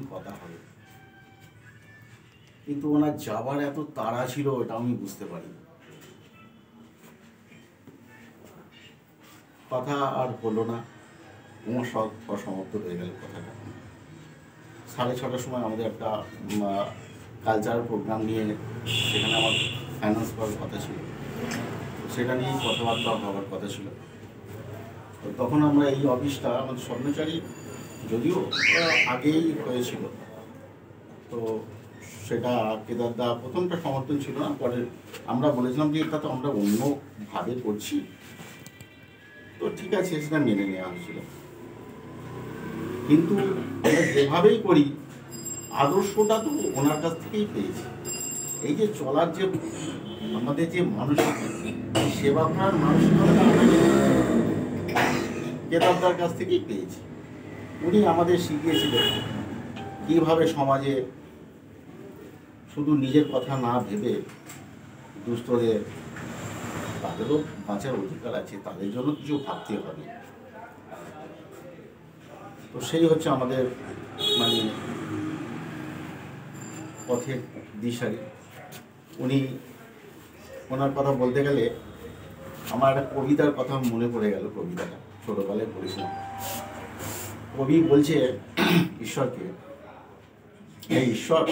যখন কথা হবে, কিন্তু ওনার যাবার এত তাড়া ছিল এটা আমি বুঝতে পারি। কথা আর হলো না, অসমাপ্ত হয়ে গেল কথাটা। 6:30টার সময় আমাদের একটা কালচারাল প্রোগ্রাম নিয়ে সেখানে আমার ফাইন্যান্স করার কথা ছিল, সেটা নিয়েই কথাবার্তা হওয়ার কথা ছিল। তো তখন আমরা এই অফিসটা আমাদের স্বর্ণচারী যদিও আগেই হয়েছিল, তো সেটা কেদারদা প্রথমটা সমর্থন ছিল না, পরে আমরা বলেছিলাম যে এটা তো আমরা অন্যভাবে করছি, তো ঠিক আছে সেটা মেনে নেওয়া হয়েছিল। কিন্তু আমরা যেভাবেই করি আদর্শটা তো ওনার কাছ থেকেই পেয়েছি। এই যে চলার যে আমাদের যে মানসিক সেবা করার মানসিকতা কেদারদার কাছ থেকেই পেয়েছি। উনি আমাদের শিখিয়েছিলেন কীভাবে সমাজে শুধু নিজের কথা না ভেবে দুস্থদের, তাদেরও বাঁচার অধিকার আছে, তাদের জন্য কিছু ভাবতে হবে। তো সেই হচ্ছে আমাদের মানে পথের দিশারি। উনি ওনার কথা বলতে গেলে আমার একটা কবিতার কথা মনে পড়ে গেল। কবিতাটা ছোটবেলায় পড়েছিলাম। কবি বলছে ঈশ্বরকে, হে ঈশ্বর,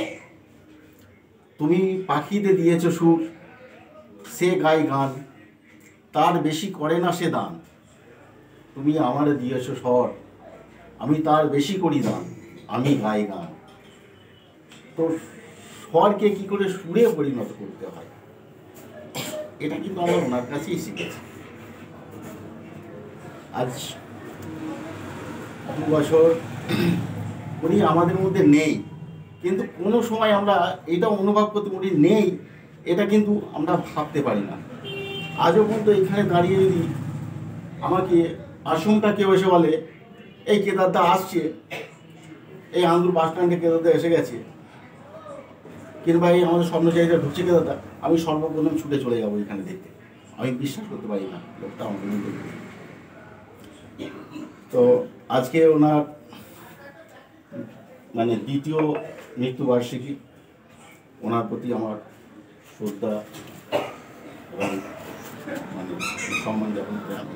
তুমি পাখিতে দিয়েছ সুর, সে গায় গান, তার বেশি করে না সে দান। তুমি আমারে দিয়েছ স্বর, আমি তার বেশি করি দান, আমি গাই গান। তো স্বরকে কি করে সুরে পরিণত করতে হয়, এটা কিন্তু আমরা ওনার কাছেই শিখেছি। আজ 2 বছর উনি আমাদের মধ্যে নেই, কিন্তু কোনো সময় আমরা এটা অনুভব করতে উনি নেই এটা কিন্তু আমরা ভাবতে পারি না। আজও পর্যন্ত এখানে দাঁড়িয়ে যদি আমাকে আশঙ্কা কেউ এসে বলে এই কেদারদা আসছে, এই আন্দুল বাস স্ট্যান্ডে কেদারদা এসে গেছে, কিংবা এই আমাদের স্বপ্নচারীরা ঢুকছে কেদারদা, আমি সর্বপ্রথম ছুটে চলে যাবো এখানে দেখতে। আমি বিশ্বাস করতে পারি না লোকটা আমাকে দেখতে। তো আজকে ওনার মানে 2য় মৃত্যুবার্ষিকী, ওনার প্রতি আমার শ্রদ্ধা এবং মানে সম্মান জ্ঞাপন করে আমি